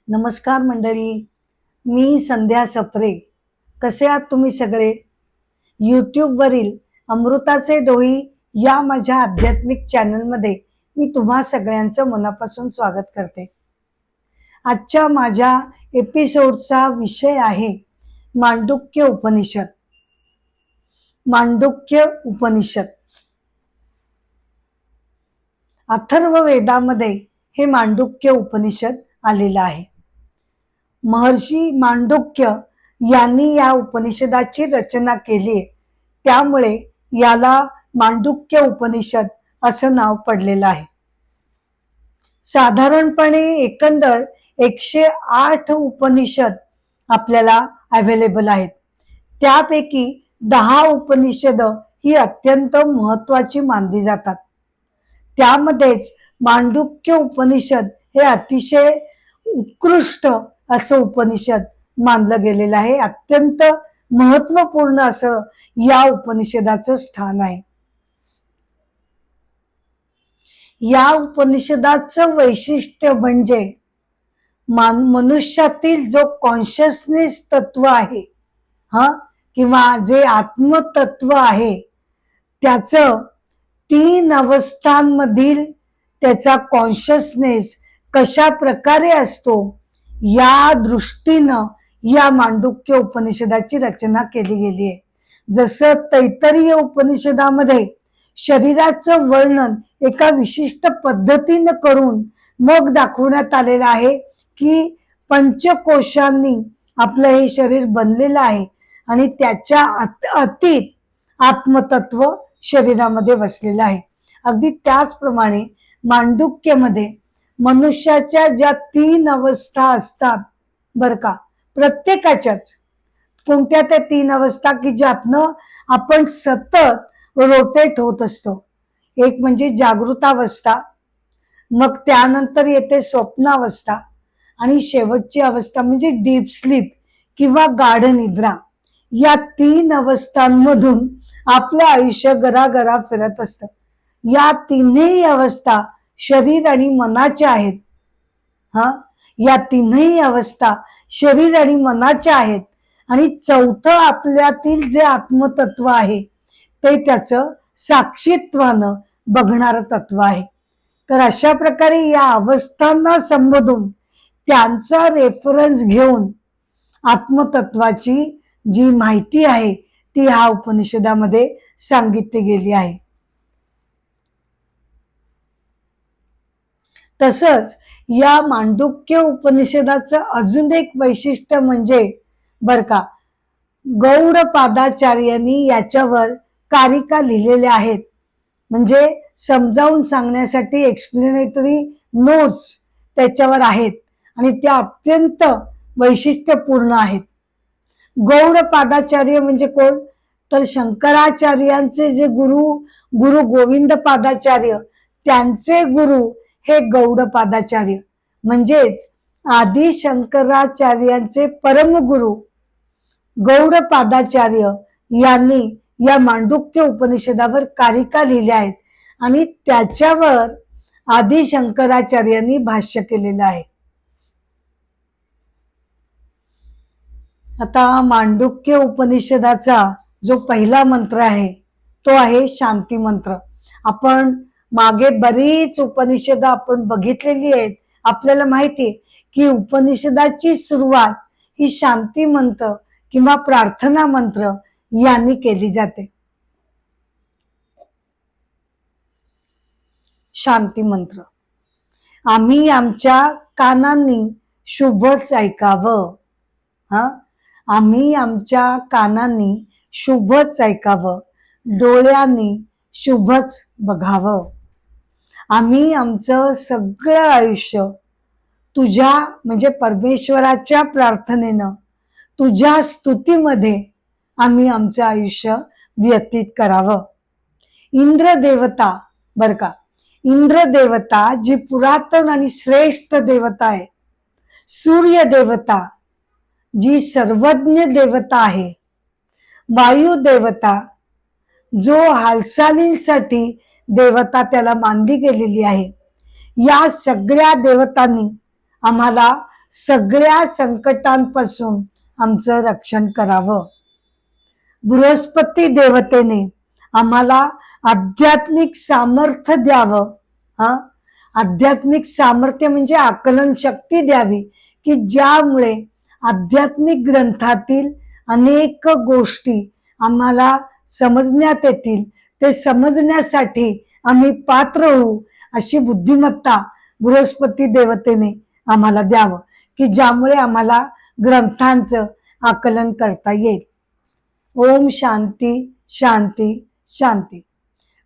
नमस्कार मंडळी, मी संध्या सप्रे. कसे आहात तुम्ही सगळे? यूट्यूबवरील अमृताचे डोही या माझ्या आध्यात्मिक चॅनलमध्ये मी तुम्हा सगळ्यांचं मनापासून स्वागत करते. आजच्या माझ्या एपिसोडचा विषय आहे मांडुक्य उपनिषद. मांडुक्य उपनिषद अथर्व वेदामध्ये हे मांडुक्य उपनिषद आलेलं आहे. महर्षी मांडुक्य यांनी या उपनिषदाची रचना केली आहे, त्यामुळे याला मांडुक्य उपनिषद असं नाव पडलेलं आहे. साधारणपणे एकंदर 108 उपनिषद आपल्याला अवेलेबल आहेत. त्यापैकी 10 उपनिषद ही अत्यंत महत्वाची मानली जातात. त्यामध्येच मांडुक्य उपनिषद हे अतिशय उत्कृष्ट असं उपनिषद मानलं गेलेलं आहे. अत्यंत महत्वपूर्ण असं या उपनिषदाचं स्थान आहे. या उपनिषदाचं वैशिष्ट्य म्हणजे मनुष्यातील जो कॉन्शियसनेस तत्व आहे किंवा जे आत्मतत्व आहे त्याचं 3 अवस्थांमधील त्याचा कॉन्शियसनेस कशा प्रकारे असतो या दृष्टीनं या मांडुक्य उपनिषदाची रचना केली गेली आहे. जसं तैत्तरीय उपनिषदामध्ये शरीराचं वर्णन एका विशिष्ट पद्धतीनं करून मग दाखवण्यात आलेलं आहे की पंचकोशांनी आपलं हे शरीर बनलेलं आहे आणि त्याच्या अतीत आत्मतत्व शरीरामध्ये वसलेलं आहे. अगदी त्याचप्रमाणे मांडुक्यमध्ये मनुष्याच्या ज्या 3 अवस्था असतात बर का, प्रत्येकाच्याच कोणत्या त्या 3 अवस्था की ज्यातनं आपण सतत रोटेट होत असतो. एक म्हणजे जागृतावस्था, मग त्यानंतर येते स्वप्नावस्था आणि शेवटची अवस्था म्हणजे डीप स्लीप किंवा गाढ निद्रा. या 3 अवस्थांमधून आपलं आयुष्य गरागरा फिरत असतं. या 3ही अवस्था शरीर आणि मनाच्या आहेत. या 3ही अवस्था शरीर आणि मनाच्या आहेत आणि चौथं आपल्यातील जे आत्मतत्व आहे ते त्याचं साक्षीत्वानं बघणारं तत्व आहे. तर अशा प्रकारे या अवस्थांना संबोधून त्यांचा रेफरन्स घेऊन आत्मतत्वाची जी माहिती आहे ती ह्या उपनिषदामध्ये सांगितली गेली आहे. तसंच या मांडुक्य उपनिषदाचं अजून एक वैशिष्ट्य म्हणजे बर का, गौडपादाचार्यांनी याच्यावर कारिका लिहिलेल्या आहेत. म्हणजे समजावून सांगण्यासाठी एक्सप्लेनेटरी नोट्स त्याच्यावर आहेत आणि त्या अत्यंत वैशिष्ट्यपूर्ण आहेत. गौडपादाचार्य म्हणजे कोण, तर शंकराचार्यांचे जे गुरु गोविंद पादाचार्य त्यांचे गुरु हे गौडपादाचार्य म्हणजेच आदि शंकराचार्यांचे परमगुरु गौडपादाचार्य यांनी या मांडुक्य उपनिषदावर कारिका लिहिल्या आहेत आणि त्याच्यावर आदि शंकराचार्यांनी भाष्य केलेलं आहे. आता मांडुक्य उपनिषदाचा जो पहिला मंत्र आहे तो आहे शांती मंत्र. आपण मागे बरीच उपनिषद आपण बघितलेली आहेत. आपल्याला माहिती आहे की उपनिषदाची सुरुवात ही शांती मंत्र किंवा प्रार्थना मंत्र यांनी केली जाते. शांती मंत्र, आम्ही आमच्या कानांनी शुभच ऐकावं. आम्ही आमच्या कानांनी शुभच ऐकावं, डोळ्यांनी शुभच बघावं. आम्ही आमचं सगळं आयुष्य तुझ्या म्हणजे परमेश्वराच्या प्रार्थनेनं तुझ्या स्तुतीमध्ये आम्ही आमचं आयुष्य व्यतीत करावं. इंद्र देवता बर का, इंद्र देवता जी पुरातन आणि श्रेष्ठ देवता आहे, सूर्य देवता जी सर्वज्ञ देवता आहे, वायू देवता जो हालचालींसाठी देवता त्याला मानली गेलेली आहे, या सगळ्या देवतांनी आम्हाला सगळ्या संकटांपासून आमचं रक्षण करावं. बृहस्पती देवतेने आम्हाला आध्यात्मिक सामर्थ्य द्यावं. आध्यात्मिक सामर्थ्य म्हणजे आकलन शक्ती द्यावी, की ज्यामुळे आध्यात्मिक ग्रंथातील अनेक गोष्टी आम्हाला समजण्यात येतील. ते समजण्यासाठी आम्ही पात्र होऊ अशी बुद्धिमत्ता बृहस्पती देवतेने आम्हाला द्यावं, की ज्यामुळे आम्हाला ग्रंथांचं आकलन करता येईल. ओम शांती शांती शांती.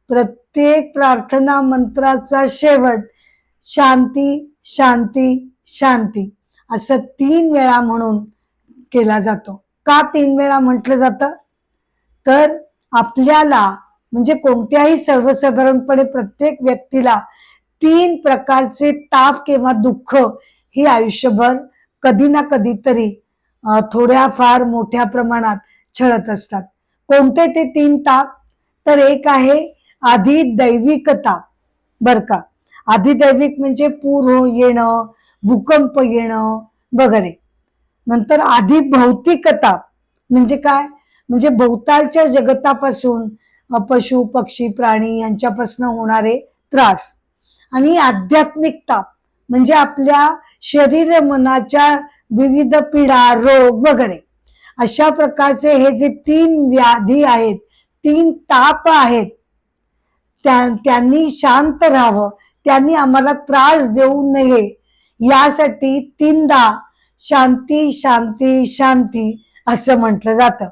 प्रत्येक प्रार्थना मंत्राचा शेवट शांती शांती शांती असं 3 वेळा म्हणून केला जातो. का 3 वेळा म्हटलं जातं? तर आपल्याला म्हणजे कोणत्याही सर्वसाधारणपणे प्रत्येक व्यक्तीला 3 प्रकारचे ताप किंवा दुःख ही आयुष्यभर कधी ना कधीतरी थोड्या फार मोठ्या प्रमाणात छळत असतात. कोणते ते 3 ताप? तर एक आहे आधी दैविक ताप, बर का. आधिदैविक म्हणजे पूर येणं, भूकंप येणं वगैरे. नंतर आधी भौतिक ताप म्हणजे काय? म्हणजे भोवतालच्या जगतापासून पशु पक्षी प्राणी यांच्यापासून होणारे त्रास. आणि आध्यात्मिक ताप म्हणजे आपल्या शरीर मनाच्या विविध पीडा रोग वगैरे. अशा प्रकारचे हे जे 3 व्याधी आहेत, 3 ताप आहेत, त्यांनी शांत राहावं, त्यांनी आम्हाला त्रास देऊ नये, यासाठी 3दा शांती शांती शांती असं म्हटलं जातं.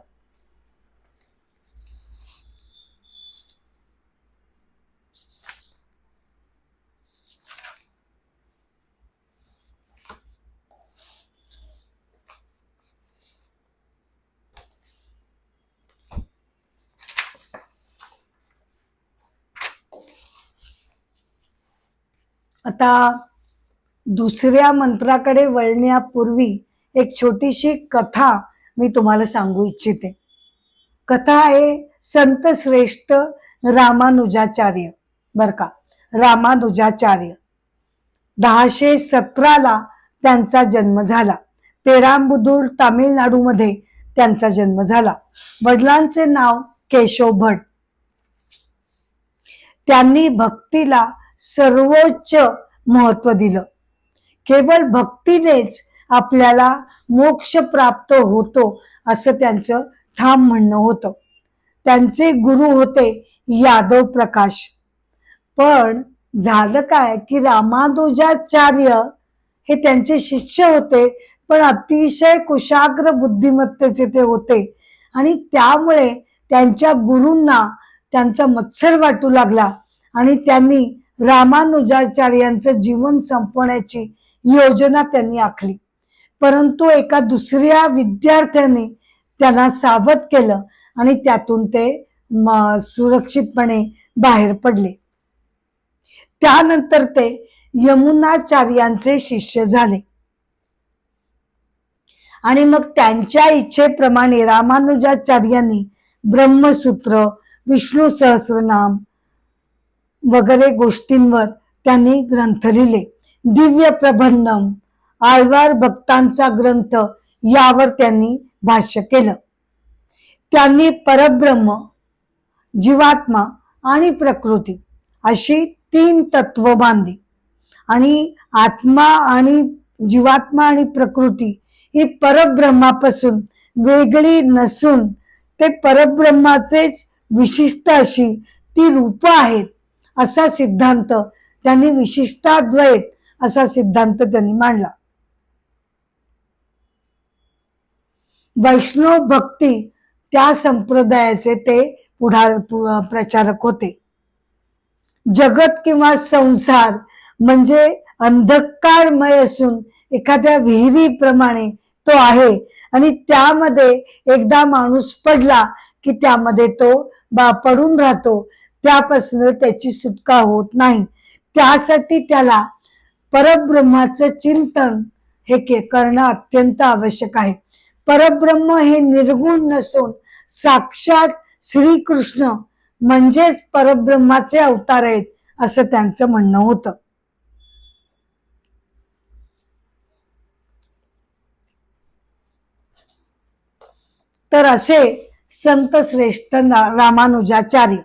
आता दुसऱ्या मंत्राकडे वळण्यापूर्वी एक छोटीशी कथा मी तुम्हाला सांगू इच्छिते. कथा आहे संत श्रेष्ठ रामानुजाचार्य, बर का. रामानुजाचार्य 1017 त्यांचा जन्म झाला. पेरांबुदूर तामिळनाडूमध्ये त्यांचा जन्म झाला. वडिलांचे नाव केशव भट. त्यांनी भक्तीला सर्वोच्च महत्व दिलं. केवळ भक्तीनेच आपल्याला मोक्ष प्राप्त होतो असं त्यांचं ठाम म्हणणं होतं. त्यांचे गुरु होते यादव प्रकाश. पण झालं काय की रामानुजाचार्य हे त्यांचे शिष्य होते, पण अतिशय कुशाग्र बुद्धिमत्तेचे ते होते. आणि त्यामुळे त्यांच्या गुरूंना त्यांचा मत्सर वाटू लागला आणि त्यांनी रामानुजाचार्यांचं जीवन संपवण्याची योजना त्यांनी आखली. परंतु एका दुसऱ्या विद्यार्थ्याने त्यांना सावध केलं आणि त्यातून ते सुरक्षितपणे बाहेर पडले. त्यानंतर ते यमुनाचार्यांचे शिष्य झाले आणि मग त्यांच्या इच्छेप्रमाणे रामानुजाचार्यांनी ब्रह्मसूत्र, विष्णू सहस्रनाम वगैरे गोष्टींवर त्यांनी ग्रंथ लिहिले. दिव्य प्रबंधम, आळवार भक्तांचा ग्रंथ यावर त्यांनी भाष्य केलं. त्यांनी परब्रह्म, जीवात्मा आणि प्रकृती अशी 3 तत्व बांधली. आणि आत्मा आणि जीवात्मा आणि प्रकृती ही परब्रह्मापासून वेगळी नसून ते परब्रह्माचेच विशिष्ट अशी ती रूप आहेत असा सिद्धांत त्यांनी, विशिष्टाद्वैत असा सिद्धांत त्यांनी मांडला. वैष्णव भक्ती त्या संप्रदायाचे ते प्रचारक होते. जगत किंवा संसार म्हणजे अंधकारमय असून एखाद्या विहिरीप्रमाणे तो आहे आणि त्यामध्ये एकदा माणूस पडला की त्यामध्ये तो पडून राहतो, त्यापासून त्याची सुटका होत नाही. त्यासाठी त्याला परब्रह्माचं चिंतन हे करणं अत्यंत आवश्यक आहे. परब्रह्म हे निर्गुण नसून साक्षात श्रीकृष्ण म्हणजेच परब्रह्माचे अवतार आहेत असं त्यांचं म्हणणं होतं. तर असे संत श्रेष्ठ रामानुजाचार्य.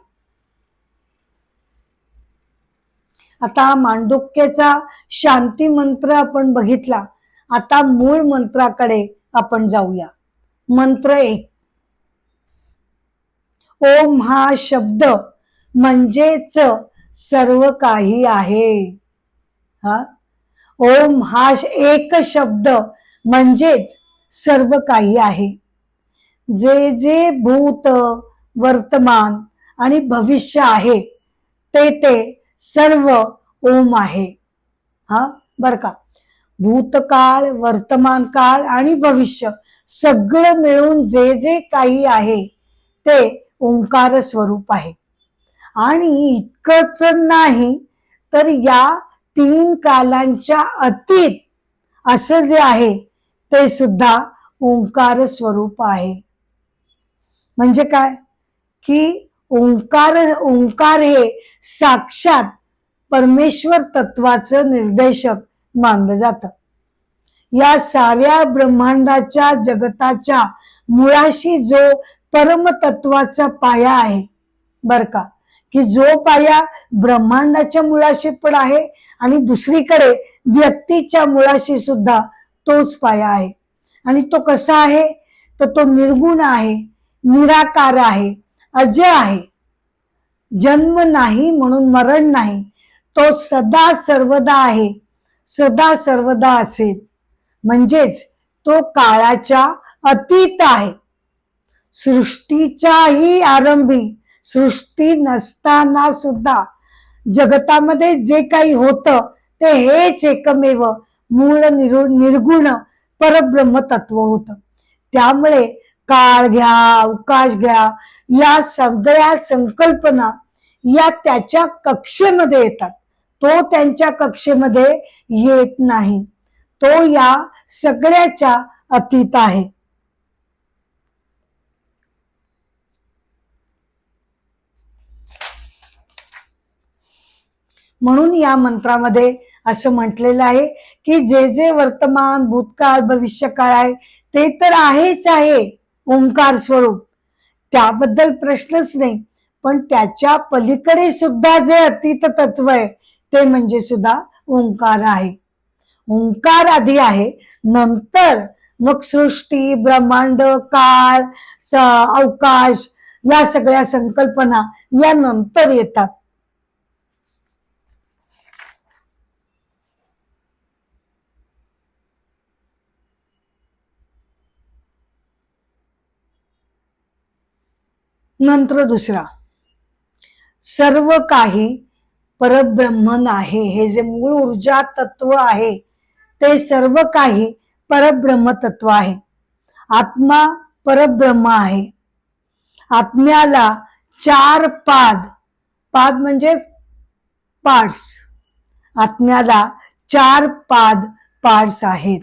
आता मांडुक्यचा शांती मंत्र आपण बघितला. आता मूळ मंत्राकडे आपण जाऊया. मंत्र 1. ओम हा शब्द म्हणजेच सर्व काही आहे. हा ओम हा एक शब्द म्हणजेच सर्व काही आहे. जे जे भूत, वर्तमान आणि भविष्य आहे ते ते सर्व ओम आहे. हा बर का. भूतकाळ, वर्तमान काळ आणि भविष्य सगळं मिळून जे जे काही आहे ते ओंकार स्वरूप आहे. आणि इतकंच नाही तर या 3 कालांच्या अतीत असं जे आहे ते सुद्धा ओंकार स्वरूप आहे. म्हणजे काय की ओंकार हे साक्षात परमेश्वर तत्वाचं निर्देशक मानलं जातं. या साऱ्या ब्रह्मांडाच्या जगताच्या मुळाशी जो परमतत्वाचा पाया आहे बर का, की जो पाया ब्रह्मांडाच्या मुळाशी पण आहे आणि दुसरीकडे व्यक्तीच्या मुळाशी सुद्धा तोच पाया आहे. आणि तो कसा आहे तर तो निर्गुण आहे, निराकार आहे, अजय आहे. जन्म नाही म्हणून मरण नाही. तो सदा सर्वदा आहे, सदा सर्वदा असेल. म्हणजेच तो काळाच्या अतीत आहे. सृष्टीच्याही आरंभी, सृष्टी नसताना सुद्धा जगतामध्ये जे काही होतं ते हेच एकमेव मूळ निर्गुण परब्रह्म तत्व होतं. त्यामुळे काळ घ्या, अवकाश घ्या, या सगळ्या संकल्पना या त्याच्या कक्षेमध्ये येतात. तो त्यांच्या कक्षेमध्ये येत नाही. तो या सगळ्याच्या अतीत आहे. म्हणून या मंत्रामध्ये असं म्हटलेलं आहे की जे जे वर्तमान, भूतकाळ, भविष्यकाळ आहे ते तर आहेच आहे ओंकार स्वरूप, त्याबद्दल प्रश्नच नाही. पण त्याच्या पलीकडे सुद्धा जे अतीत तत्व आहे ते म्हणजे सुद्धा ओंकार आहे. ओंकार आधी आहे, नंतर मग सृष्टी, ब्रह्मांड, काळ, अवकाश या सगळ्या संकल्पना या नंतर येतात. मंत्र 2. सर्व काही परब्रह्मन आहे. हे जे मूळ ऊर्जा तत्व आहे ते सर्व काही परब्रह्म तत्व आहे. आत्मा परब्रह्म आहे. आत्म्याला 4 पाद, पाद म्हणजे पार्ट्स, आत्म्याला 4 पार्ट्स आहेत.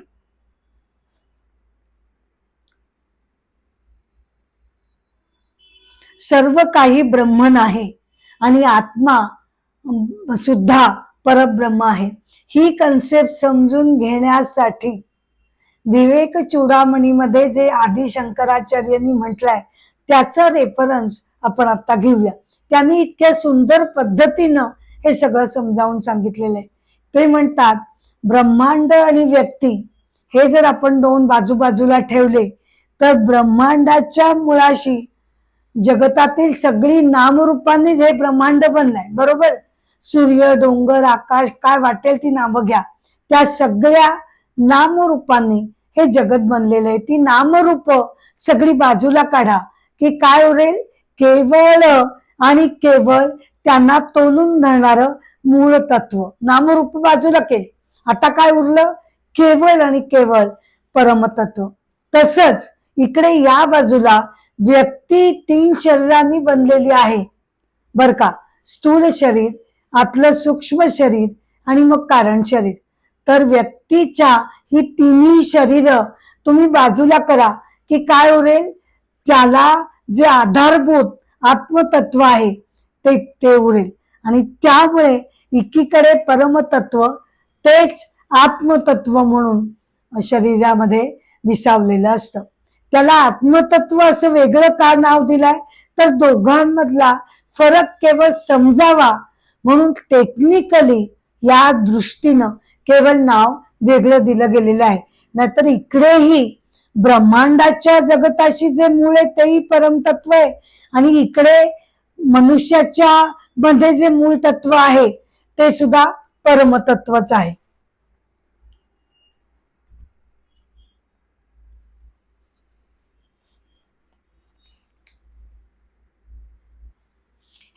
सर्व काही ब्रह्मन आहे आणि आत्मा सुद्धा परब्रह्म आहे. ही कन्सेप्ट समजून घेण्यासाठी विवेक चूडामणीमध्ये जे आदि शंकराचार्यांनी म्हटलंय त्याचा रेफरन्स आपण आता घेऊया. त्यांनी इतक्या सुंदर पद्धतीनं हे सगळं समजावून सांगितलेलं आहे. ते म्हणतात ब्रह्मांड आणि व्यक्ती हे जर आपण 2 बाजूबाजूला ठेवले तर ब्रह्मांडाच्या मुळाशी जगतातील सगळी नामरूपांनीच हे ब्रह्मांड बनलंय. बरोबर. सूर्य, डोंगर, आकाश, काय वाटेल ती नावं घ्या, त्या सगळ्या नामरूपांनी हे जगत बनलेलं आहे. ती नामरूप सगळी बाजूला काढा की काय उरेल, केवळ आणि केवळ त्यांना तोलून धरणार मूळ तत्व. नामरूप बाजूला केले, आता काय उरलं, केवळ आणि केवळ परमतत्व. तसंच इकडे या बाजूला व्यक्ती 3 शरीरांनी बनलेली आहे बर का. स्थूल शरीर, आपलं सूक्ष्म शरीर आणि मग कारण शरीर. तर व्यक्तीच्या ही 3ही शरीर तुम्ही बाजूला करा की काय उरेल, त्याला जे आधारभूत आत्मतत्व आहे ते उरेल. आणि त्यामुळे एकीकडे परमतत्व तेच आत्मतत्व म्हणून शरीरामध्ये विसावलेलं असतं. त्याला आत्मतत्व असं वेगळं का नाव दिलंय, तर दोघांमधला फरक केवळ समजावा म्हणून टेक्निकली या दृष्टीनं केवळ नाव वेगळं दिलं गेलेलं आहे. नाहीतर इकडेही ब्रह्मांडाच्या जगताशी जे मूळ आहे तेही परमतत्व आहे, आणि इकडे मनुष्याच्या मध्ये जे मूळ तत्व आहे ते सुद्धा परमतत्वच आहे.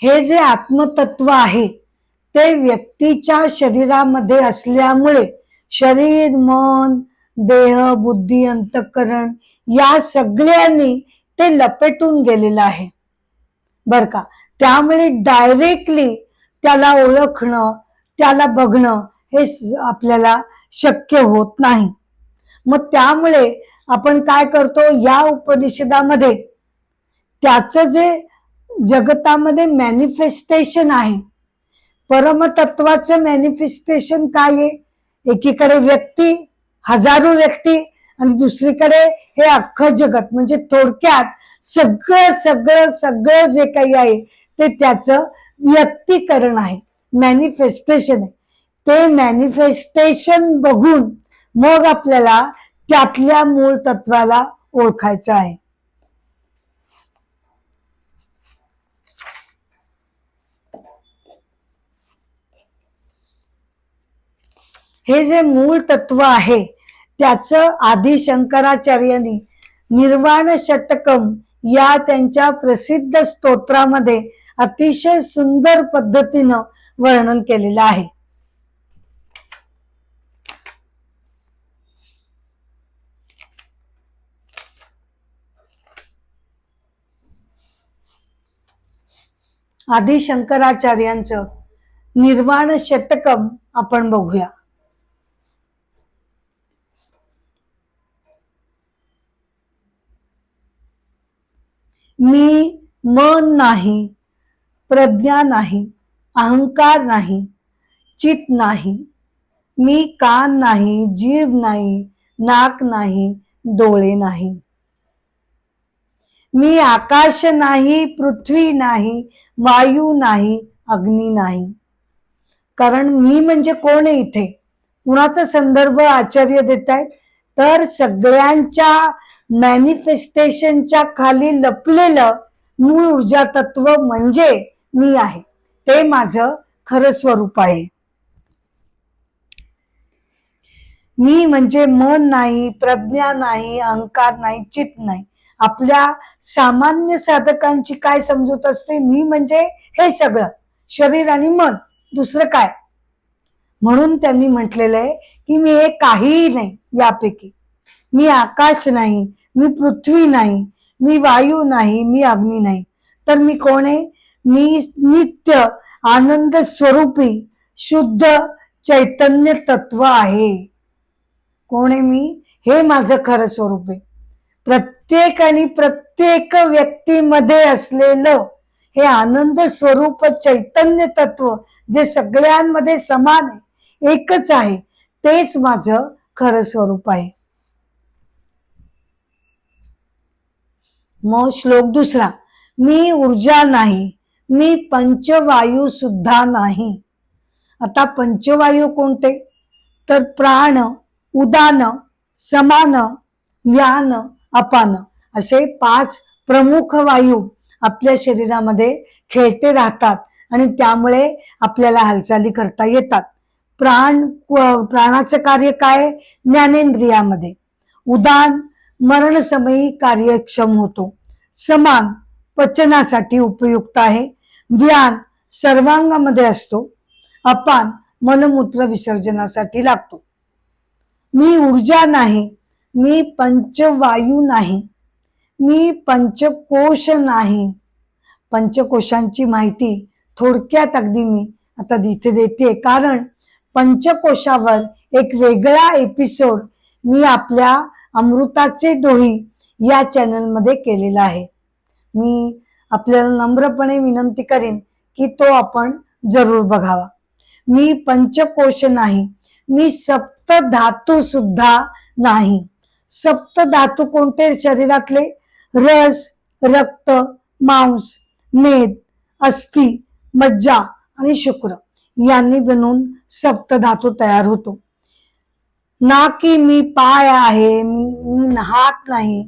हे जे आत्मतत्व आहे ते व्यक्तीच्या शरीरामध्ये असल्यामुळे शरीर, मन, देह, बुद्धी, अंतःकरण या सगळ्यांनी ते लपेटून गेलेलं आहे बर का. त्यामुळे डायरेक्टली त्याला ओळखणं, त्याला बघणं हे आपल्याला शक्य होत नाही. मग त्यामुळे आपण काय करतो, या उपनिषदामध्ये त्याचं जे जगतामध्ये मॅनिफेस्टेशन आहे, परमतत्वाचं मॅनिफेस्टेशन काय आहे, एकीकडे व्यक्ती, हजारो व्यक्ती, आणि दुसरीकडे हे अख्खं जगत, म्हणजे थोडक्यात सगळं सगळं सगळं जे काही आहे ते त्याचं व्यक्तीकरण आहे, मॅनिफेस्टेशन आहे. ते मॅनिफेस्टेशन बघून मग आपल्याला त्यातल्या मूळ तत्वाला ओळखायचं आहे. हे जे मूळ तत्व आहे त्याचं आदि शंकराचार्यांनी निर्वाण षटकम या त्यांच्या प्रसिद्ध स्तोत्रामध्ये अतिशय सुंदर पद्धतीनं वर्णन केलेलं आहे. आदि शंकराचार्यांचं निर्वाण षटकम आपण बघूया. मी मन नाही, प्रज्ञा नाही, अहंकार नाही, चित नाही, मी कान नाही, जीभ नाही, नाक नाही, डोळे नाही, मी आकाश नाही, पृथ्वी नाही, वायू नाही, अग्नी नाही. कारण मी म्हणजे कोण आहे, इथे कुणाचा संदर्भ आचार्य देत आहेत, तर सगळ्यांच्या मॅनिफेस्टेशनच्या खाली लपलेलं मूळ ऊर्जा तत्व म्हणजे मी आहे, ते माझं खरं स्वरूप आहे. मी म्हणजे मन नाही, प्रज्ञा नाही, अहंकार नाही, चित नाही. आपल्या सामान्य साधकांची काय समजूत असते, मी म्हणजे हे सगळं शरीर आणि मन, दुसरं काय. म्हणून त्यांनी म्हटलेलं आहे की मी हे काहीही नाही यापैकी. मी आकाश नाही, मी पृथ्वी नाही, मी वायू नाही, मी अग्नी नाही. तर मी कोण आहे, मी नित्य आनंद स्वरूपी शुद्ध चैतन्य तत्व आहे. कोण आहे मी, हे माझं खरं स्वरूप आहे. प्रत्येक आणि प्रत्येक व्यक्तीमध्ये असलेलं हे आनंद स्वरूप चैतन्य तत्व जे सगळ्यांमध्ये समान आहे, एकच आहे, तेच माझं खरं स्वरूप आहे. मग श्लोक दुसरा, मी ऊर्जा नाही, मी पंचवायू सुद्धा नाही. आता पंचवायू कोणते, तर प्राण, उदान, समान, व्यान, अपान असे 5 प्रमुख वायू आपल्या शरीरामध्ये खेळते राहतात आणि त्यामुळे आपल्याला हालचाली करता येतात. प्राणाचं कार्य काय, ज्ञानेंद्रियामध्ये. उदान मरणसमयी कार्यक्षम होतो. समान पचनासाठी उपयुक्त आहे. व्यान सर्वांगामध्ये असतो. अपान मलमूत्र विसर्जनासाठी लागतो. मी ऊर्जा नाही, मी पंचवायू नाही, मी पंचकोश नाही. पंचकोशांची माहिती थोडक्यात अगदी मी आता इथे देते, कारण पंचकोशावर एक वेगळा एपिसोड मी आपल्या अमृताचे डोही या चॅनलमध्ये केलेला आहे. मी आपल्याला नम्रपणे विनंती करेन की तो आपण जरूर बघावा. मी पंचकोश नाही, मी सप्त धातू सुद्धा नाही. सप्त धातू कोणते शरीरातले? रस, रक्त, मांस, मेद, अस्थि, मज्जा आणि शुक्र यांनी बनून सप्त धातू तयार होतो. ना की मी पाय आहे, मी हात नाही,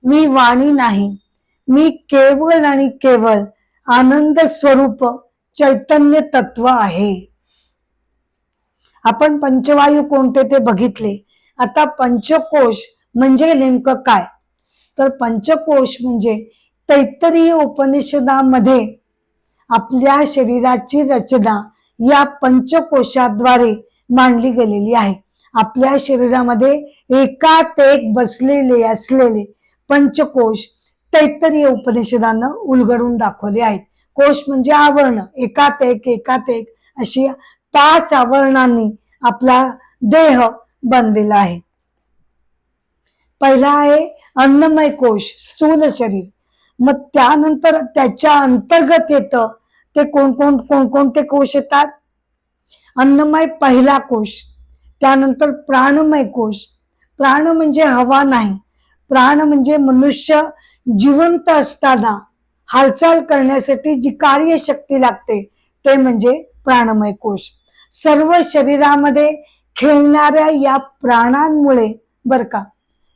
मी वाणी नाही, मी केवळ आणि केवळ आनंद स्वरूप चैतन्य तत्व आहे. आपण पंचवायू कोणते ते बघितले. आता पंचकोश म्हणजे नेमकं काय? तर पंचकोश म्हणजे तैत्तरीय उपनिषदामध्ये आपल्या शरीराची रचना या पंचकोशाद्वारे मांडली गेलेली आहे. आपल्या शरीरामध्ये एकात एक बसलेले असलेले पंचकोश तैत्तरीय उपनिषदानं उलगडून दाखवले आहेत. कोश म्हणजे आवरण, एकात एक अशी 5 आवरणांनी आपला देह बनलेला आहे. पहिला आहे अन्नमय कोश, स्थूल शरीर. मग त्यानंतर त्याच्या अंतर्गत येतं ते कोणकोणते कोश येतात? अन्नमय पहिला कोश, त्यानंतर प्राणमय कोश. प्राण म्हणजे हवा नाही, प्राण म्हणजे मनुष्य जिवंत असताना हालचाल करण्यासाठी जी कार्यशक्ती लागते ते म्हणजे प्राणमय कोश. सर्व शरीरामध्ये खेळणाऱ्या या प्राणांमुळे बर का,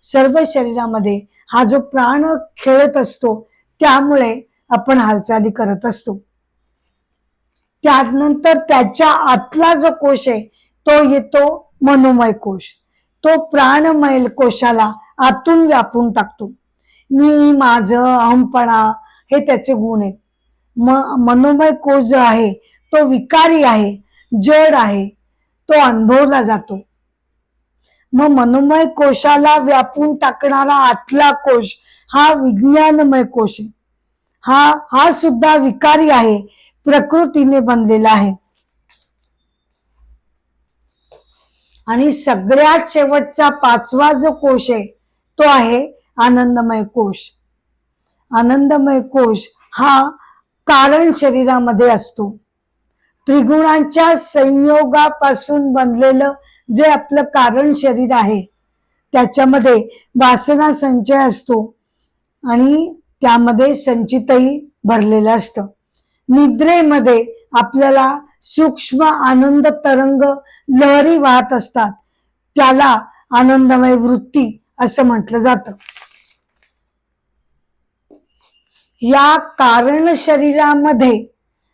सर्व शरीरामध्ये हा जो प्राण खेळत असतो त्यामुळे आपण हालचाली करत असतो. त्यानंतर त्याच्या आतला जो कोश आहे तो येतो मनोमय कोश. तो प्राणमय कोशाला आतून व्यापून टाकतो. मी, माझं, अहमपणा हे त्याचे गुण आहेत. मनोमय कोश जो आहे तो विकारी आहे, जड आहे, तो अनुभवला जातो. मग मनोमय कोशाला व्यापून टाकणारा आतला कोश हा विज्ञानमय कोश आहे. हा सुद्धा विकारी आहे, प्रकृतीने बनलेला आहे. आणि सगळ्यात शेवटचा 5वा जो कोश आहे तो आहे आनंदमय कोश. आनंदमय कोश हा कारण शरीरामध्ये असतो. त्रिगुणांच्या संयोगापासून बनलेलं जे आपलं कारण शरीर आहे त्याच्यामध्ये वासना संचय असतो आणि त्यामध्ये संचितही भरलेलं असतं. निद्रेमध्ये आपल्याला सूक्ष्म आनंद तरंग लहरी वाहत असतात, त्याला आनंदमय वृत्ती असं म्हटलं जातं. या कारण शरीरामध्ये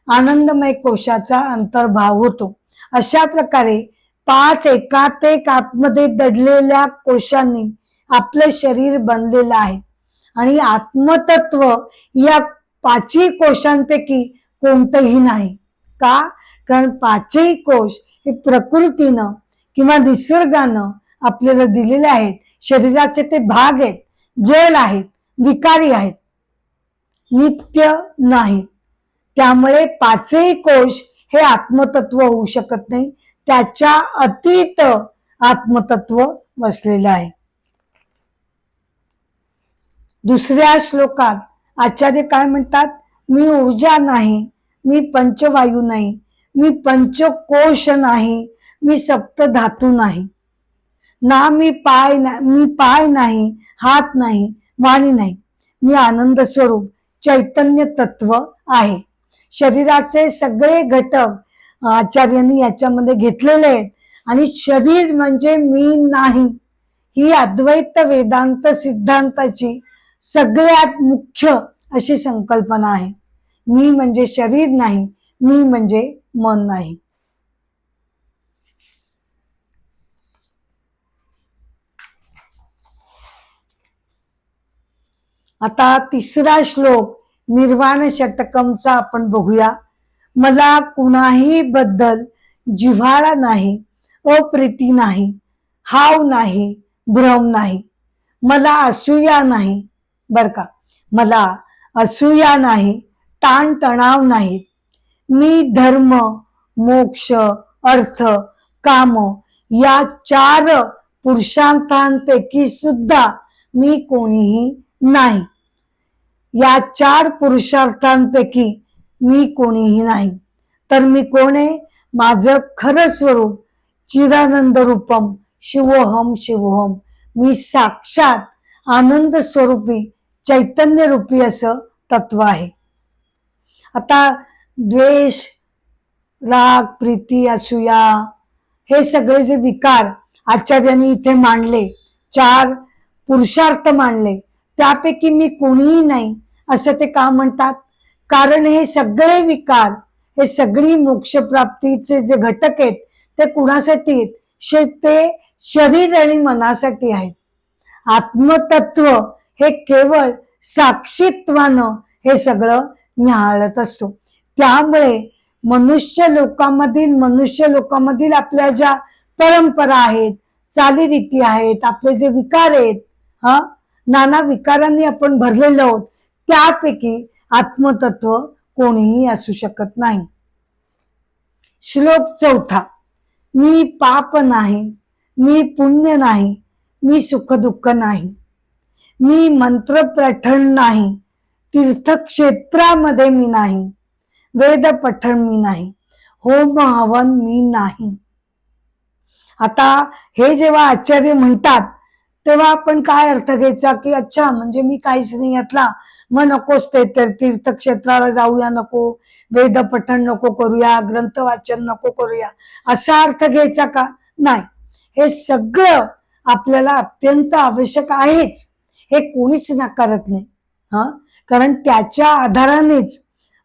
आनंदमय कोशाचा अंतर्भाव होतो. अशा प्रकारे 5 एकात एक आतमध्ये दडलेल्या कोशांनी आपलं शरीर बनलेलं आहे. आणि आत्मतत्व या 5ही कोशांपैकी कोणतंही नाही. का? कारण 5ही कोश हे प्रकृतीनं किंवा निसर्गानं आपल्याला दिलेले आहेत. शरीराचे ते भाग आहेत, जड आहेत, विकारी आहेत, नित्य नाहीत. त्यामुळे 5ही कोश हे आत्मतत्व होऊ शकत नाही. त्याच्या अतीत आत्मतत्व वसलेलं आहे. दुसऱ्या श्लोकात आचार्य काय म्हणतात? मी ऊर्जा नाही, मी पंचवायू नाही, मी पंचकोश नाही, मी सप्तधातू नाही, मी पाय नाही, हात नाही, वाणी नाही, मी आनंद स्वरूप चैतन्य तत्व आहे. शरीराचे सगळे घटक आचार्यांनी याच्यामध्ये घेतलेले आहेत. आणि शरीर म्हणजे मी नाही ही अद्वैत वेदांत सिद्धांताची सगळ्यात मुख्य अशी संकल्पना आहे. मी म्हणजे शरीर नाही, मी म्हणजे मन नाही. आता 3रा श्लोक निर्वाण षटकमचा आपण बघूया. मला कुणाही बद्दल जिव्हाळा नाही, अप्रीती नाही, हाव नाही, भ्रम नाही, मला असूया नाही. बर का, मला असूया नाही, ताण तणाव नाही. मी धर्म, मोक्ष, अर्थ, काम या 4 पुरुषार्थांपैकी सुद्धा मी कोणीही नाही. या 4 पुरुषार्थांपैकी मी कोणीही नाही. तर मी कोण आहे? माझं खरं स्वरूप चिदानंद रूपम शिवोहम शिवोहम मी साक्षात आनंद स्वरूपी चैतन्य रूपी असं तत्व आहे. आता द्वेष, राग, प्रीती, असूया हे सगळे जे विकार आचार्यांनी इथे मांडले, 4 पुरुषार्थ मांडले, त्यापैकी मी कोणीही नाही असं ते का म्हणतात? कारण हे सगळे विकार, हे सगळी मोक्षप्राप्तीचे जे घटक आहेत ते कुणासाठी आहेत? ते शरीर आणि मनासाठी आहेत. आत्मतत्व हे केवळ साक्षीत्वानं हे सगळं न्याहाळत असतो. त्यामुळे मनुष्य लोकांमधील आपल्या ज्या परंपरा आहेत, चालीरीती आहेत, आपले जे विकार आहेत, नाना विकारांनी आपण भरलेलो आहोत, त्यापैकी आत्मतत्व कोणीही असू शकत नाही. श्लोक 4. मी पाप नाही, मी पुण्य नाही, मी सुखदुःख नाही, मी मंत्र पठण नाही, तीर्थक्षेत्रामध्ये मी नाही, वेद पठण मी नाही, होम हवन मी नाही. आता हे जेव्हा आचार्य म्हणतात तेव्हा आपण काय अर्थ घ्यायचा की अच्छा म्हणजे मी काहीच नाही यातला, मग नकोच ते, तर तीर्थक्षेत्राला जाऊया नको, वेद पठण नको करूया, ग्रंथ वाचन नको करूया, असा अर्थ घ्यायचा का? नाही, हे सगळं आपल्याला अत्यंत आवश्यक आहेच, हे कोणीच नाकारत नाही. कारण त्याच्या आधारानेच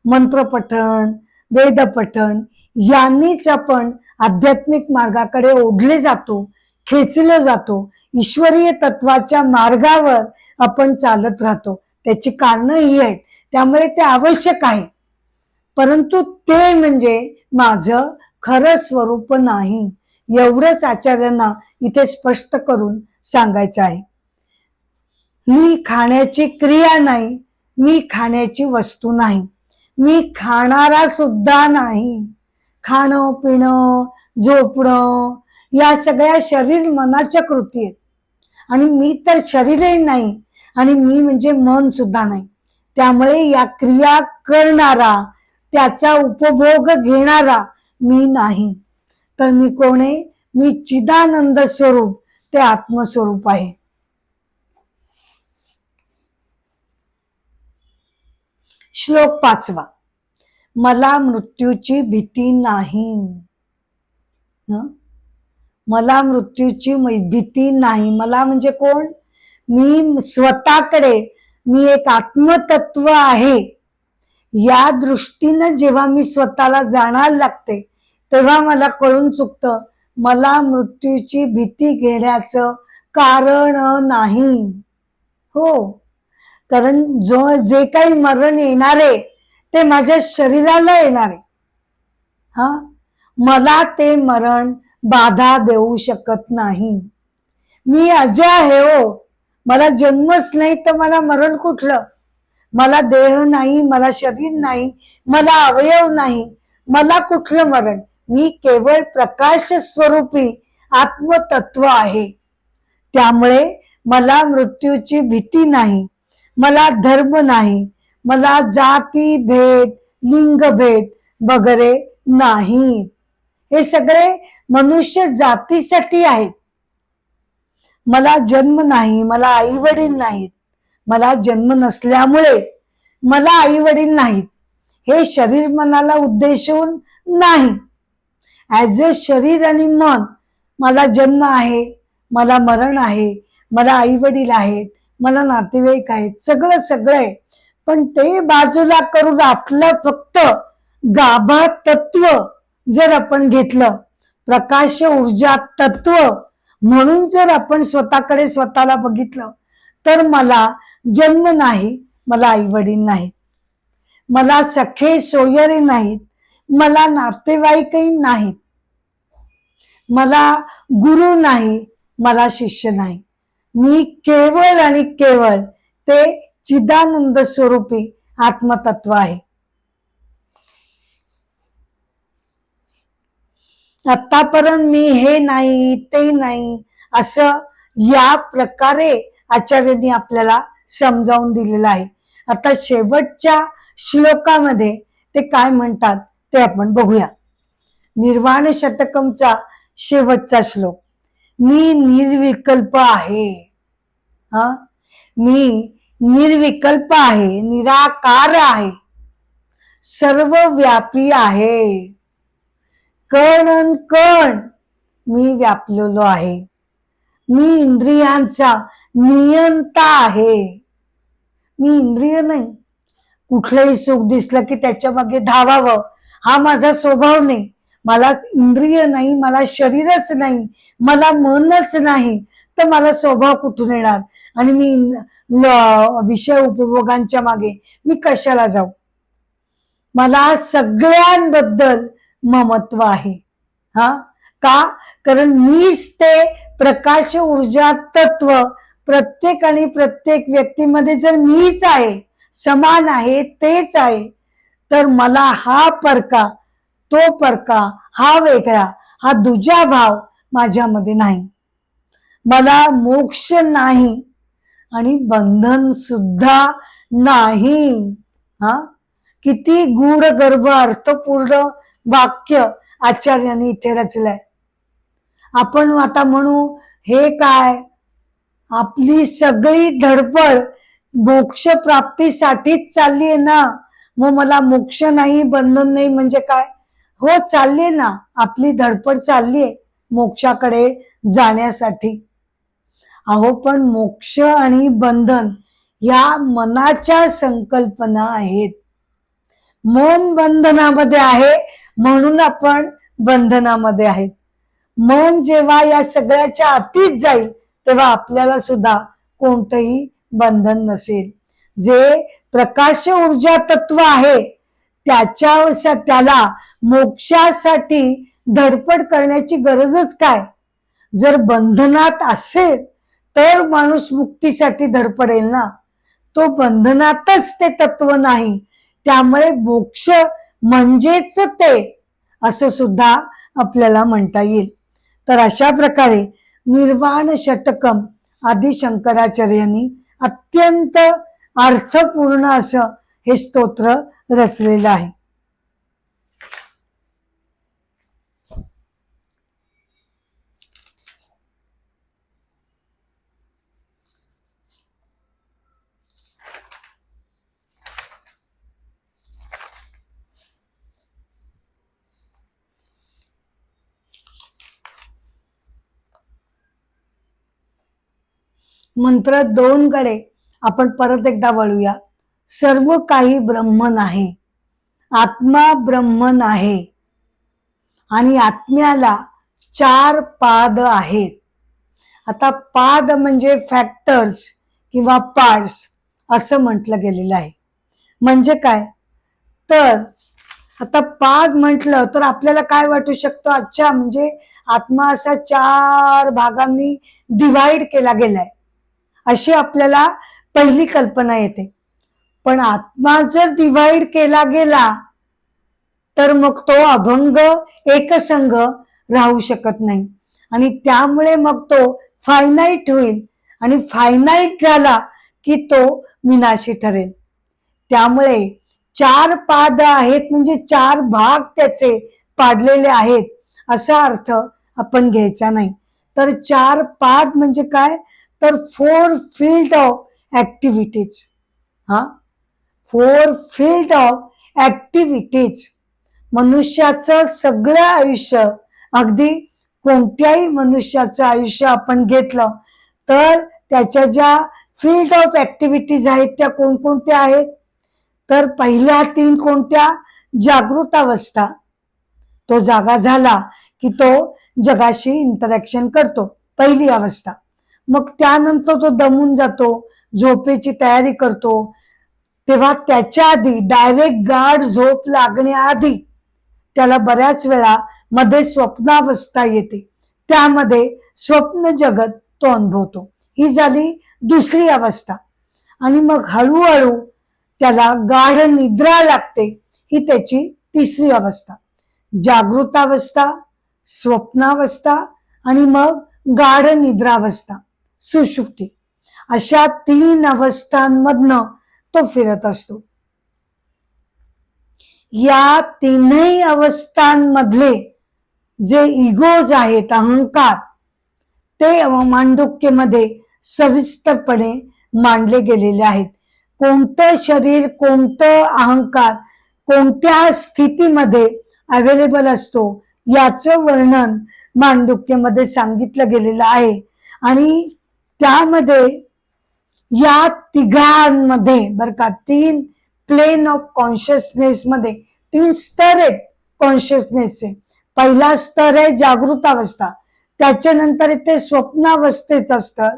मंत्र पठण, वेद पठण यांनीच आपण आध्यात्मिक मार्गाकडे ओढले जातो, खेचले जातो, ईश्वरीय तत्वाच्या मार्गावर आपण चालत राहतो. त्याची कारणं ही आहेत, त्यामुळे ते आवश्यक आहे. परंतु ते म्हणजे माझं खरं स्वरूप नाही, एवढंच आचार्यांना इथे स्पष्ट करून सांगायचं आहे. मी खाण्याची क्रिया नाही, मी खाण्याची वस्तू नाही, मी खाणारा सुद्धा नाही. खाणं, पिणं, झोपणं या सगळ्या शरीर मनाच्या कृती आहेत, आणि मी तर शरीरही नाही आणि मी म्हणजे मन सुद्धा नाही. त्यामुळे या क्रिया करणारा, त्याचा उपभोग घेणारा मी नाही. तर मी कोण आहे? मी चिदानंद स्वरूप, ते आत्मस्वरूप आहे. श्लोक 5. मला मृत्यूची भीती नाही. मला मृत्यूची भीती नाही. मला म्हणजे कोण? मी स्वतःकडे, मी एक आत्मतत्व आहे या दृष्टीनं जेव्हा मी स्वतःला जाणायला लागते तेव्हा मला कळून चुकतं मला मृत्यूची भीती घेण्याचं कारण नाही. हो, कारण जे काही मरण येणारे ते माझ्या शरीराला येणारे, मला ते मरण बाधा देऊ शकत नाही. मी अजय आहे हो, मला जन्मच नाही तर मला मरण कुठलं? मला देह नाही, मला शरीर नाही, मला अवयव नाही, मला कुठलं मरण? मी केवळ प्रकाश स्वरूपी आत्मतत्व आहे. त्यामुळे मला मृत्यूची भीती नाही, मला धर्म नाही, मला जाती भेद, लिंगभेद वगैरे नाही. हे सगळे मनुष्य जातीसाठी आहेत. मला जन्म नाही, मला आई वडील नाहीत, मला जन्म नसल्यामुळे मला आई वडील नाहीत, हे शरीर मनाला उद्देशून नाही. ऍज अ शरीर आणि मन मला जन्म आहे, मला मरण आहे, मला आई वडील आहेत, मला नातेवाईक आहेत, सगळं आहे. पण ते बाजूला करून आपलं फक्त गाभा तत्व जर आपण घेतलं, प्रकाश ऊर्जा तत्व म्हणून जर आपण स्वतःकडे स्वतःला बघितलं, तर मला जन्म नाही, मला आई वडील नाहीत, मला सखे सोयरे नाहीत, मला नातेवाईकही नाहीत, मला गुरु नाही, मला शिष्य नाही. मी केवळ आणि केवळ ते चिदानंद स्वरूपी आत्मतत्व आहे. आतापर्यंत मी हे नाही, ते नाही, असं या प्रकारे आचार्यांनी आपल्याला समजावून दिलेलं आहे. आता शेवटच्या श्लोकामध्ये ते काय म्हणतात ते आपण बघूया. निर्वाण शतकमचा शेवटचा श्लोक. मी निर्विकल्प आहे. हा, मी निर्विकल्प आहे, निराकार आहे, सर्वव्यापी आहे. कण अन कण मी व्यापलेलो आहे. मी इंद्रियांचा नियंता आहे. मी इंद्रिय नाही. कुठलंही सुख दिसलं की त्याच्या मागे धावावं हा माझा स्वभाव नाही. मला इंद्रिय नाही, मला शरीरच नाही, मला मनच नाही, तर मला स्वभाव कुठून येणार? आणि मी विषय उपभोगांच्या मागे मी कशाला जाऊ? मला सगळ्यांबद्दल ममत्व आहे. हा, का? कारण मीच ते प्रकाश ऊर्जा तत्व प्रत्येक आणि प्रत्येक व्यक्तीमध्ये जर मीच आहे, समान आहे, तेच आहे, तर मला हा परका, तो परका, हा वेगळा, हा दुजा भाव माझ्यामध्ये नाही. मला मोक्ष नाही आणि बंधन सुद्धा नाही. हा, किती गूढ गर्भ अर्थपूर्ण वाक्य आचार्यांनी इथे रचलंय. आपण आता म्हणू हे काय? आपली सगळी धडपड मोक्ष प्राप्तीसाठीच चालली आहे ना. मग मला मोक्ष नाही, बंधन नाही म्हणजे काय? हो, चाललीये ना, आपली धडपड चाललीये मोक्षाकडे जाण्यासाठी. अहो, पण मोक्ष आणि बंधन या मनाच्या संकल्पना आहेत. मन बंधनामध्ये आहे म्हणून आपण बंधनामध्ये आहेत. मन जेव्हा या सगळ्याच्या अतीत जाईल तेव्हा आपल्याला सुद्धा कोणतंही बंधन नसेल. जे प्रकाश ऊर्जा तत्व आहे त्याला मोक्षासाठी धडपड करण्याची गरजच काय? जर बंधनात असेल तर माणूस मुक्तीसाठी धडपडेल ना. तो बंधनातच ते तत्व नाही, त्यामुळे मोक्ष म्हणजेच ते असं सुद्धा आपल्याला म्हणता येईल. तर अशा प्रकारे निर्वाण षटकम आदि शंकराचार्यांनी अत्यंत अर्थपूर्ण असं हे स्तोत्र रचलेलं आहे. मंत्र 2 कडे आपण परत एकदा वळूया. सर्व काही ब्रह्मन आहे, आत्मा ब्रह्मन आहे आणि आत्म्याला 4 पाद आहेत. आता पाद म्हणजे फॅक्टर्स किंवा पार्ट्स असं म्हटलं गेलेलं आहे. म्हणजे काय? तर आता पाद म्हटलं तर आपल्याला काय वाटू शकतं? अच्छा, म्हणजे आत्मा असा 4 भागांनी डिवाइड केला गेलाय अशी आपल्याला पहिली कल्पना येते. पण आत्मा जर डिवाइड केला गेला तर मग तो अभंग एकसंघ राहू शकत नाही आणि त्यामुळे मग तो फायनाईट होईल आणि फायनाईट झाला की तो विनाशी ठरेल. त्यामुळे 4 पाद आहेत म्हणजे 4 भाग त्याचे पाडलेले आहेत असा अर्थ आपण घ्यायचा नाही. तर 4 पाद म्हणजे काय? तर 4 फील्ड ऑफ ऍक्टिव्हिटीज. हा, 4 फील्ड ऑफ ऍक्टिव्हिटीज. मनुष्याचं सगळं आयुष्य, अगदी कोणत्याही मनुष्याचं आयुष्य आपण घेतलं तर त्याच्या ज्या फील्ड ऑफ ऍक्टिव्हिटीज आहेत त्या कोणकोणत्या आहेत? तर पहिल्या 3 कोणत्या? जागृत अवस्था, तो जागा झाला की तो जगाशी इंटरॅक्शन करतो, पहिली अवस्था. मग त्यानंतर तो दमून जातो, झोपेची तयारी करतो, तेव्हा त्याच्या आधी डायरेक्ट गाढ झोप लागण्याआधी त्याला बऱ्याच वेळा मध्ये स्वप्नावस्था येते, त्यामध्ये स्वप्न जगत तो अनुभवतो. ही झाली दुसरी अवस्था. आणि मग हळूहळू त्याला गाढ निद्रा लागते, ही त्याची तिसरी अवस्था. जागृतावस्था, स्वप्नावस्था आणि मग गाढ निद्रावस्था, सुषुप्ती, अशा 3 अवस्थांमधनं तो फिरत असतो. या 3ही अवस्थांमधले जे इगोज आहेत, अहंकार, ते मांडुक्यमध्ये सविस्तरपणे मांडले गेलेले आहेत. कोणतं शरीर, कोणतं अहंकार कोणत्या स्थितीमध्ये अवेलेबल असतो याचं वर्णन मांडुक्यमध्ये सांगितलं गेलेलं आहे. आणि त्यामध्ये या तिघांमध्ये बर का 3 प्लेन ऑफ कॉन्शियसनेस मध्ये 3 स्तर आहेत कॉन्शियसनेसचे. पहिला स्तर आहे जागृत अवस्था, त्याच्यानंतर ते स्वप्नावस्थेचा स्तर,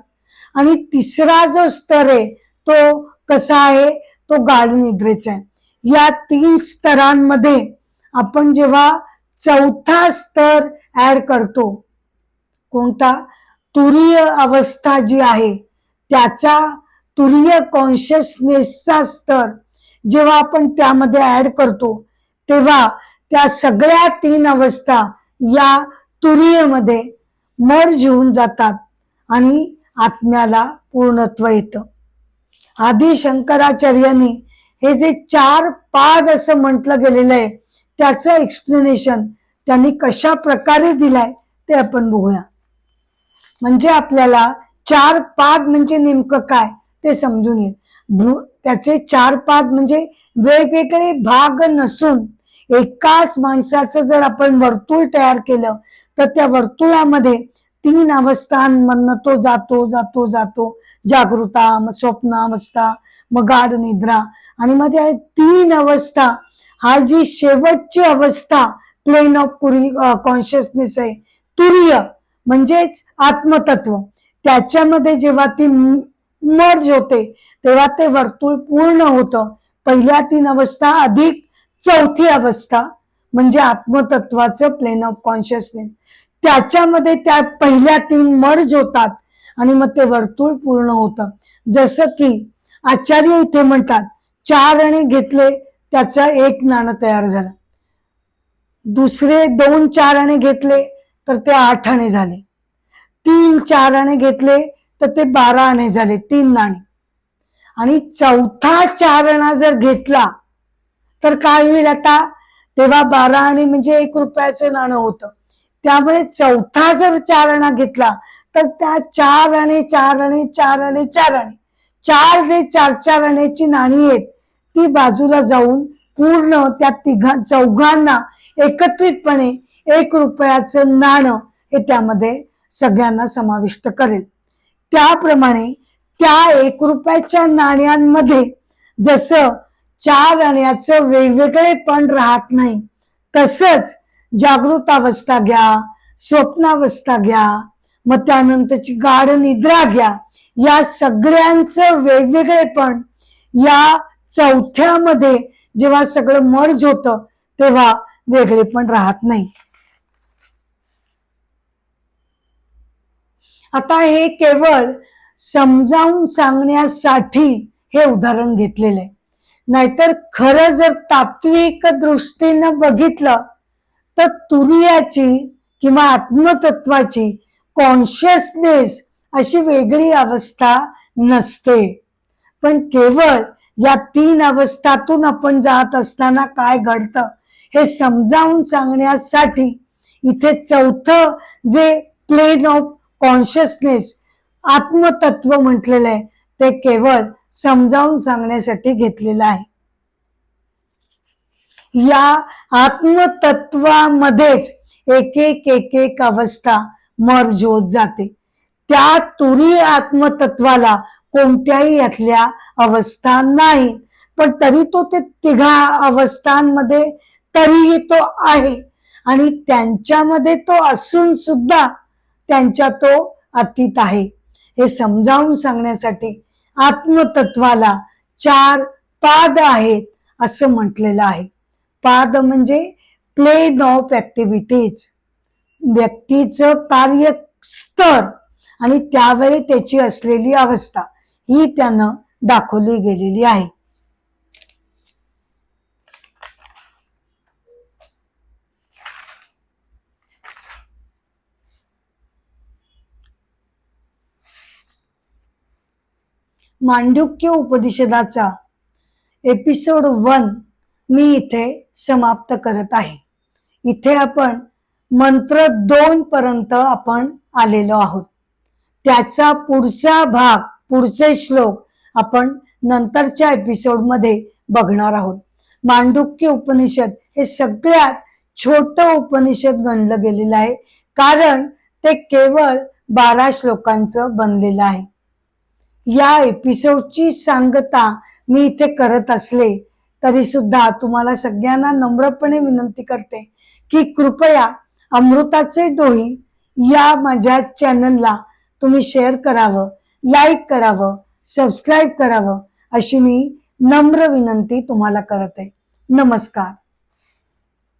आणि तिसरा जो स्तर आहे तो कसा आहे, तो गाढ निद्रेचा आहे. या 3 स्तरांमध्ये आपण जेव्हा चौथा स्तर ऍड करतो, कोणता, तुरीय अवस्था जी आहे त्याचा तुरीय कॉन्शियसनेसचा स्तर जेव्हा आपण त्यामध्ये ऍड करतो तेव्हा त्या सगळ्या 3 अवस्था या तुरीयमध्ये मर्ज होऊन जातात आणि आत्म्याला पूर्णत्व येतं. आदि शंकराचार्यांनी हे जे 4 पाद असं म्हटलं गेलेलं आहे त्याचं एक्सप्लेनेशन त्यांनी कशा प्रकारे दिलाय ते आपण बघूया. म्हणजे आपल्याला 4 पाद म्हणजे नेमकं काय ते समजून येईल. त्याचे 4 पाद म्हणजे वेगवेगळे भाग नसून एकाच माणसाचं जर आपण वर्तुळ तयार केलं तर त्या वर्तुळामध्ये 3 अवस्थांमधनं तो जातो जातो जातो, जागृता, मग स्वप्नावस्था, मग गाढ निद्रा, आणि मग त्या 3 अवस्था हा जी शेवटची अवस्था प्लेन ऑफ कॉन्शियसनेस आहे तुरीय म्हणजेच आत्मतत्व, त्याच्यामध्ये जेव्हा ती मर्ज होते तेव्हा ते वर्तुळ पूर्ण होतं. पहिल्या 3 अवस्था अधिक चौथी अवस्था म्हणजे आत्मतत्वाचं प्लेन ऑफ कॉन्शियसनेस, त्याच्यामध्ये त्या पहिल्या 3 मर्ज होतात आणि मग ते वर्तुळ पूर्ण होतं. जसं की आचार्य इथे म्हणतात 4 आणे घेतले त्याचा 1 नाणं तयार झालं, दुसरे 2 4 आणे घेतले तर ते 8 आणे झाले, 3 4 आणे घेतले तर ते 12 आणे झाले, 3 नाणे, आणि चौथा 4 आणा जर घेतला तर काय होईल आता, तेव्हा 12 आणे म्हणजे 1 रुपयाचं नाणं होतं. त्यामुळे चौथा जर 4 आणा घेतला तर त्या 4 आणे 4 आणे 4 आणे 4 आणे 4 जे 4 आण्याची नाणी आहेत ती बाजूला जाऊन पूर्ण त्या चौघांना एकत्रितपणे 1 रुपयाचं नाणं हे त्यामध्ये सगळ्यांना समाविष्ट करेल. त्याप्रमाणे त्या 1 रुपयाच्या नाण्यांमध्ये जसं 4 आण्याचं वेगवेगळेपण राहत नाही, तसंच जागृत अवस्था घ्या, स्वप्नावस्था घ्या, मग त्यानंतरची गाढ निद्रा घ्या, या सगळ्यांचं वेगवेगळेपण या चौथ्यामध्ये जेव्हा सगळं मर्ज होतं तेव्हा वेगळेपण राहत नाही. आता हे केवळ समजावून सांगण्यासाठी हे उदाहरण घेतलेलं आहे, नाहीतर खरं जर तात्विक दृष्टीनं बघितलं तर तुरीयाची किंवा आत्मतत्वाची कॉन्शियसनेस अशी वेगळी अवस्था नसते. पण केवळ या 3 अवस्थातून आपण जात असताना काय घडतं हे समजावून सांगण्यासाठी इथे चौथं जे प्लेन ऑफ कॉन्शियसनेस आत्मतत्व म्हटलेलं आहे ते केवळ समजावून सांगण्यासाठी घेतलेलं आहे. या आत्मतत्वामध्येच एक अवस्था मर्ज होत जाते. त्या तुरीय आत्मतत्वाला कोणत्याही यातल्या अवस्था नाही, पण तरी तो ते 3 अवस्थांमध्ये तरीही तो आहे, आणि त्यांच्यामध्ये तो असून सुद्धा त्यांच्या तो अतीत आहे. हे समजावून सांगण्यासाठी आत्मतत्वाला 4 पाद आहेत असं म्हटलेलं आहे. पाद म्हणजे प्लेन ऑफ ऍक्टिव्हिटीज, व्यक्तीचं कार्य स्तर आणि त्यावेळी त्याची असलेली अवस्था ही त्यानं दाखवली गेलेली आहे. मांडुक्य उपनिषदाचा एपिसोड 1 मी इथे समाप्त करत आहे. इथे आपण मंत्र 2 पर्यंत आपण आलेलो आहोत. त्याचा पुढचा भाग, पुढचे श्लोक आपण नंतरच्या एपिसोडमध्ये बघणार आहोत. मांडुक्य उपनिषद हे सगळ्यात छोटं उपनिषद गणलं गेलेलं आहे, कारण ते केवळ 12 श्लोकांचं बनलेलं आहे. या एपिसोडची सांगता मी इथे करत असले तरी सुद्धा तुम्हाला सगळ्यांना नम्रपणे विनंती करते की कृपया अमृताचे डोही या माझ्या चॅनलला तुम्ही शेअर करावं, लाईक करावं, सबस्क्राईब करावं, अशी मी नम्र विनंती तुम्हाला करत आहे. नमस्कार.